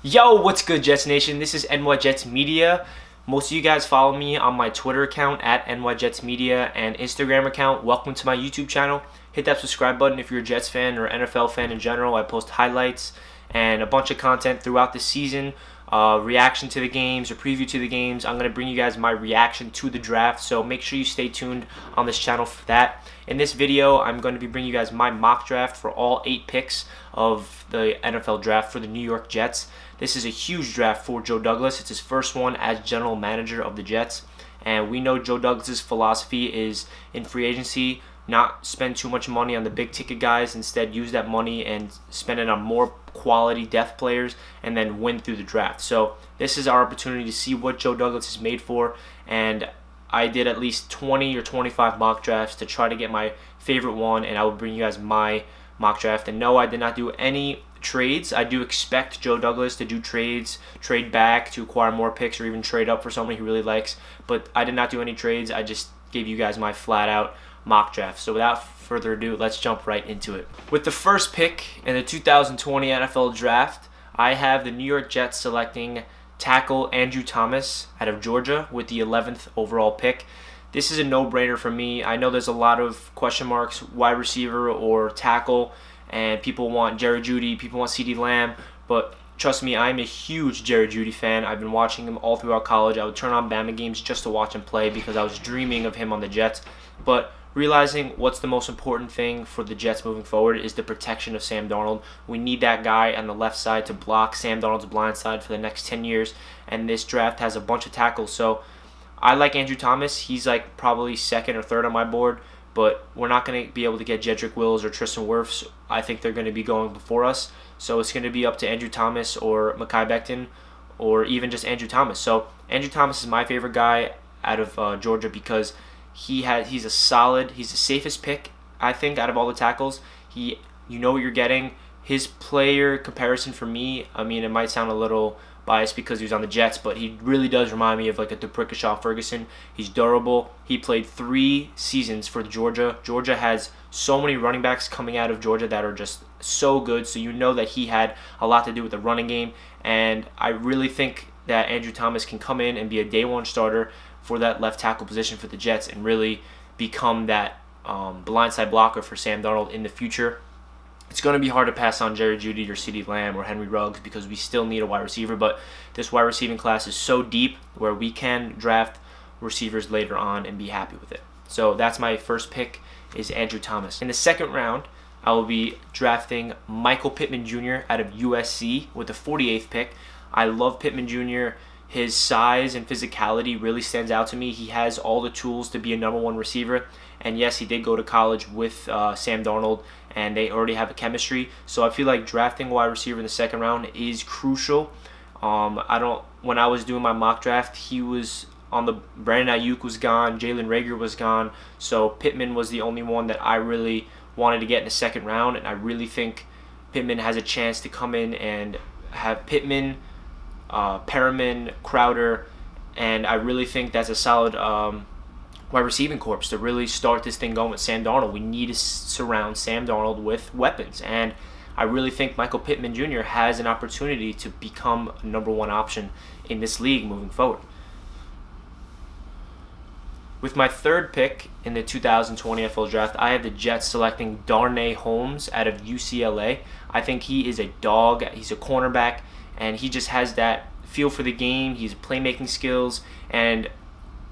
Yo, what's good, Jets Nation? This is NY Jets Media. Most of you guys follow me on my Twitter account at NY Jets Media and Instagram account. Welcome to my YouTube channel. Hit that subscribe button if you're a Jets fan or NFL fan in general. I post highlights and a bunch of content throughout the season, reaction to the games, a preview to the games. I'm going to bring you guys my reaction to the draft, so make sure you stay tuned on this channel for that. In this video, I'm going to be bringing you guys my mock draft for all 8 picks of the NFL draft for the New York Jets. This is a huge draft for Joe Douglas. It's his first one as general manager of the Jets. And we know Joe Douglas's philosophy is in free agency, not spend too much money on the big ticket guys. Instead, use that money and spend it on more quality depth players and then win through the draft. So this is our opportunity to see what Joe Douglas is made for. And I did at least 20 or 25 mock drafts to try to get my favorite one, and I will bring you guys my mock draft. And no, I did not do any trades. I do expect Joe Douglas to do trades, trade back to acquire more picks, or even trade up for somebody he really likes. But I did not do any trades. I just gave you guys my flat out mock draft. So without further ado, let's jump right into it. With the first pick in the 2020 NFL draft, I have the New York Jets selecting tackle Andrew Thomas out of Georgia with the 11th overall pick. This is a no-brainer for me. I know there's a lot of question marks, wide receiver or tackle, and people want Jerry Jeudy, people want CeeDee Lamb, but trust me, I'm a huge Jerry Jeudy fan. I've been watching him all throughout college. I would turn on Bama games just to watch him play because I was dreaming of him on the Jets. But realizing what's the most important thing for the Jets moving forward is the protection of Sam Darnold. We need that guy on the left side to block Sam Darnold's blind side for the next 10 years, and this draft has a bunch of tackles. So I like Andrew Thomas. He's like probably second or third on my board, but we're not going to be able to get Jedrick Wills or Tristan Wirfs. I think they're going to be going before us. So it's going to be up to Andrew Thomas or Mekhi Becton or even just Andrew Thomas. So Andrew Thomas is my favorite guy out of Georgia because he's the safest pick, I think, out of all the tackles. You know what you're getting. His player comparison for me, I mean, it might sound a little biased because he was on the Jets, but he really does remind me of like a D'Brickashaw Ferguson. He's durable. He played 3 seasons for Georgia. Georgia has so many running backs coming out of Georgia that are just so good, so you know that he had a lot to do with the running game, and I really think that Andrew Thomas can come in and be a day one starter for that left tackle position for the Jets and really become that blindside blocker for Sam Darnold in the future. It's going to be hard to pass on Jerry Jeudy or CeeDee Lamb or Henry Ruggs because we still need a wide receiver, but this wide receiving class is so deep where we can draft receivers later on and be happy with it. So that's my first pick, is Andrew Thomas. In the second round, I will be drafting Michael Pittman Jr. out of USC with the 48th pick. I love Pittman Jr. His size and physicality really stands out to me. He has all the tools to be a number 1 receiver. And yes, he did go to college with Sam Darnold, and they already have a chemistry. So I feel like drafting a wide receiver in the second round is crucial. When I was doing my mock draft, he was on the Brandon Ayuk was gone, Jalen Reagor was gone. So Pittman was the only one that I really wanted to get in the second round, and I really think Pittman has a chance to come in and have Pittman, Perriman, Crowder, and I really think that's a solid wide receiving corps to really start this thing going with Sam Darnold. We need to surround Sam Darnold with weapons, and I really think Michael Pittman Jr. has an opportunity to become a number 1 option in this league moving forward. With my third pick in the 2020 NFL Draft, I have the Jets selecting Darnay Holmes out of UCLA. I think he is a dog. He's a cornerback, and he just has that feel for the game. He's playmaking skills, and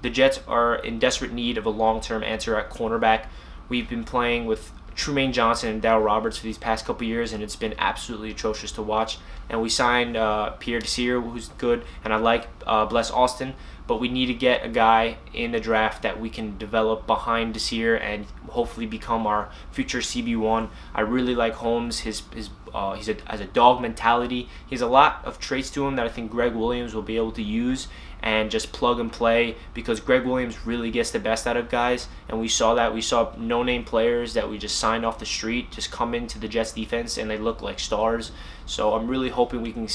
the Jets are in desperate need of a long-term answer at cornerback. We've been playing with Trumaine Johnson and Darryl Roberts for these past couple years, and it's been absolutely atrocious to watch. And we signed Pierre Desir, who's good, and I like Bless Austin, but we need to get a guy in the draft that we can develop behind Desir and hopefully become our future CB1. I really like Holmes. He has a dog mentality. He has a lot of traits to him that I think Greg Williams will be able to use and just plug and play, because Greg Williams really gets the best out of guys, and we saw that. We saw no-name players that we just signed off the street just come into the Jets defense and they look like stars. So I'm really hoping we can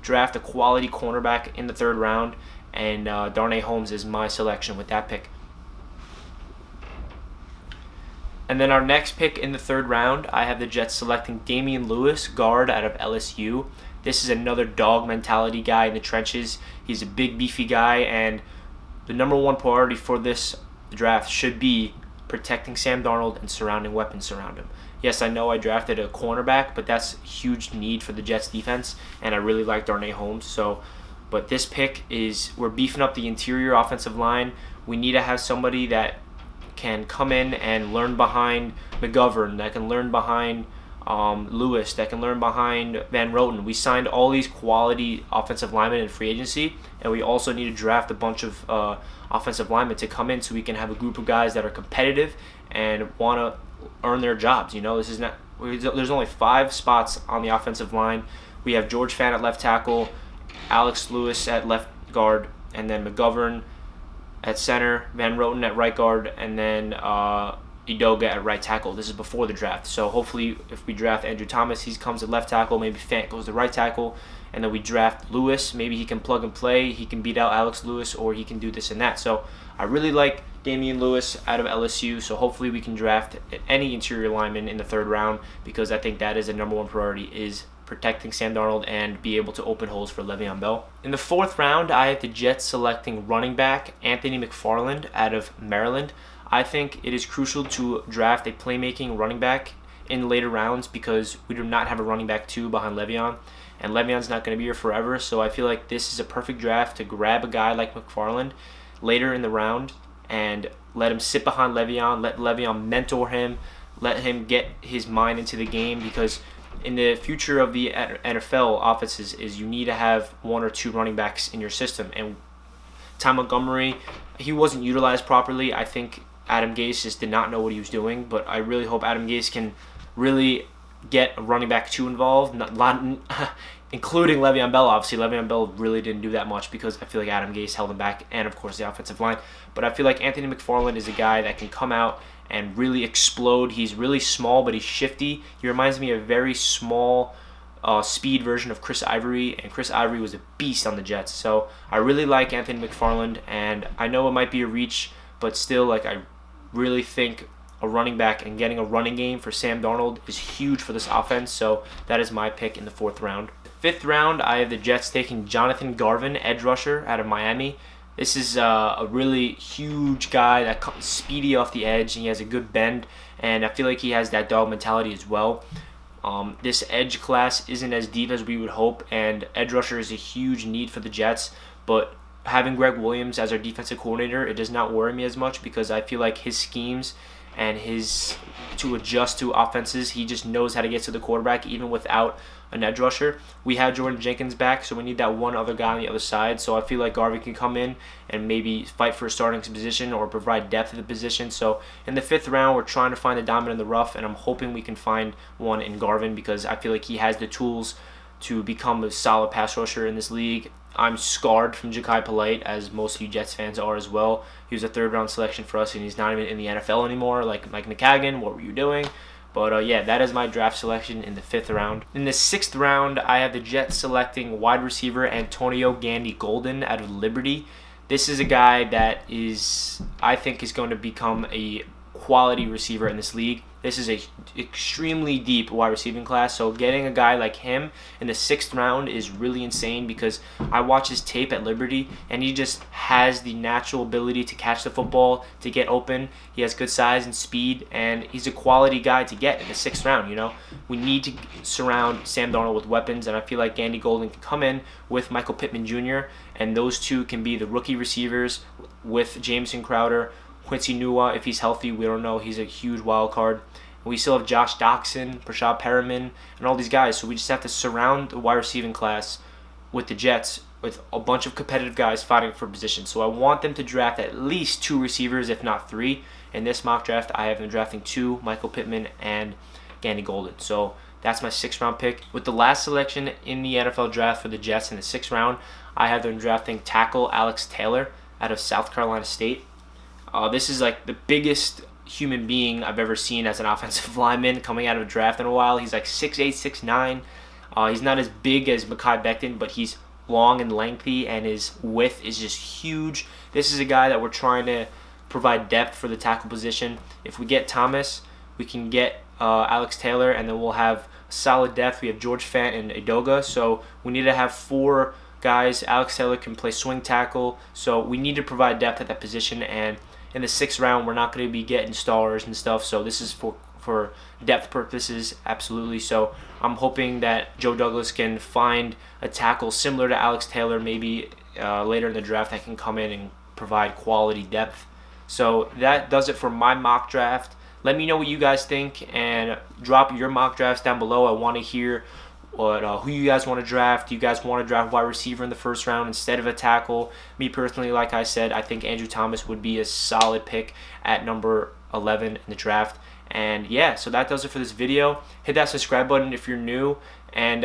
draft a quality cornerback in the third round, and Darnay Holmes is my selection with that pick. And then our next pick in the third round, I have the Jets selecting Damian Lewis, guard out of LSU. This is another dog mentality guy in the trenches. He's a big, beefy guy, and the number one priority for this draft should be protecting Sam Darnold and surrounding weapons around him. Yes, I know I drafted a cornerback, but that's a huge need for the Jets defense, and I really like Darnay Holmes. But this pick is, we're beefing up the interior offensive line. We need to have somebody that can come in and learn behind McGovern, that can learn behind Lewis, that can learn behind Van Roten. We signed all these quality offensive linemen in free agency, and we also need to draft a bunch of offensive linemen to come in so we can have a group of guys that are competitive and want to earn their jobs. You know, this is not. There's only 5 spots on the offensive line. We have George Fant at left tackle, Alex Lewis at left guard, and then McGovern at center, Van Roten at right guard, and then Idoga at right tackle. This is before the draft. So hopefully if we draft Andrew Thomas, he comes at left tackle, maybe Fant goes to right tackle, and then we draft Lewis. Maybe he can plug and play. He can beat out Alex Lewis, or he can do this and that. So I really like Damian Lewis out of LSU, so hopefully we can draft any interior lineman in the 3rd round, because I think that is the number one priority, is protecting Sam Darnold and be able to open holes for Le'Veon Bell. In the 4th round, I have the Jets selecting running back Anthony McFarland out of Maryland. I think it is crucial to draft a playmaking running back in later rounds, because we do not have a running back 2 behind Le'Veon, and Le'Veon's not going to be here forever, so I feel like this is a perfect draft to grab a guy like McFarland later in the round and let him sit behind Le'Veon, let Le'Veon mentor him, let him get his mind into the game, because in the future of the NFL offenses is you need to have 1 or 2 running backs in your system. And Ty Montgomery, he wasn't utilized properly. I think Adam Gase just did not know what he was doing, but I really hope Adam Gase can really get a running back 2 involved, including Le'Veon Bell. Obviously, Le'Veon Bell really didn't do that much because I feel like Adam Gase held him back, and of course the offensive line. But I feel like Anthony McFarland is a guy that can come out and really explode. He's really small, but he's shifty. He reminds me of a very small speed version of Chris Ivory, and Chris Ivory was a beast on the Jets. So I really like Anthony McFarland, and I know it might be a reach, but still, like, I really think a running back and getting a running game for Sam Darnold is huge for this offense. So that is my pick in the 4th round. 5th round, I have the Jets taking Jonathan Garvin, edge rusher out of Miami. This is a really huge guy that comes speedy off the edge, and he has a good bend, and I feel like he has that dog mentality as well. This edge class isn't as deep as we would hope, and edge rusher is a huge need for the Jets, but having Greg Williams as our defensive coordinator, it does not worry me as much, because I feel like his schemes and his to adjust to offenses, he just knows how to get to the quarterback even without an edge rusher. We have Jordan Jenkins back, so we need that one other guy on the other side. So I feel like Garvin can come in and maybe fight for a starting position or provide depth at the position. So in the 5th round, we're trying to find a diamond in the rough, and I'm hoping we can find one in Garvin, because I feel like he has the tools to become a solid pass rusher in this league. I'm scarred from Ja'Kai Polite, as most of you Jets fans are as well. He was a 3rd round selection for us, and he's not even in the NFL anymore. Like Mike McCagan, what were you doing? But yeah, that is my draft selection in the 5th round. In the 6th round, I have the Jets selecting wide receiver Antonio Gandy Golden out of Liberty. This is a guy that I think is going to become a quality receiver in this league. This is a extremely deep wide receiving class, so getting a guy like him in the 6th round is really insane, because I watch his tape at Liberty, and he just has the natural ability to catch the football, to get open. He has good size and speed, and he's a quality guy to get in the 6th round. You know, we need to surround Sam Darnold with weapons, and I feel like Gandy Golden can come in with Michael Pittman Jr., and those two can be the rookie receivers with Jameson Crowder. Quincy Nua, if he's healthy, we don't know. He's a huge wild card. We still have Josh Doxson, Prashad Perriman, and all these guys. So we just have to surround the wide receiving class with the Jets with a bunch of competitive guys fighting for position. So I want them to draft at least 2 receivers, if not 3. In this mock draft, I have them drafting 2, Michael Pittman and Gandy Golden. So that's my 6th round pick. With the last selection in the NFL draft for the Jets in the 6th round, I have them drafting tackle Alex Taylor out of South Carolina State. This is like the biggest human being I've ever seen as an offensive lineman coming out of a draft in a while. He's like 6'8", 6'9". He's not as big as Mekhi Becton, but he's long and lengthy, and his width is just huge. This is a guy that we're trying to provide depth for the tackle position. If we get Thomas, we can get Alex Taylor, and then we'll have solid depth. We have George Fant and Edoga, so we need to have 4 guys. Alex Taylor can play swing tackle, so we need to provide depth at that position. And in the 6th round, we're not going to be getting stars and stuff, so this is for depth purposes, absolutely. So I'm hoping that Joe Douglas can find a tackle similar to Alex Taylor, maybe later in the draft, that can come in and provide quality depth. So that does it for my mock draft. Let me know what you guys think and drop your mock drafts down below. I want to hear who you guys want to draft. Do you guys want to draft wide receiver in the 1st round instead of a tackle? Me personally, like I said, I think Andrew Thomas would be a solid pick at number 11 in the draft. And yeah, so that does it for this video. Hit that subscribe button if you're new. And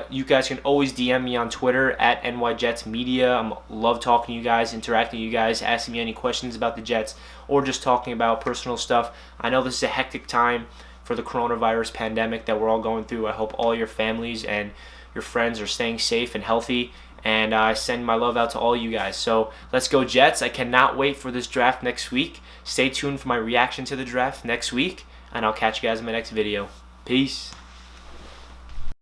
you guys can always DM me on Twitter at NYJetsMedia. I love talking to you guys, interacting with you guys, asking me any questions about the Jets, or just talking about personal stuff. I know this is a hectic time for the coronavirus pandemic that we're all going through. I hope all your families and your friends are staying safe and healthy. And I send my love out to all you guys. So let's go Jets. I cannot wait for this draft next week. Stay tuned for my reaction to the draft next week. And I'll catch you guys in my next video. Peace.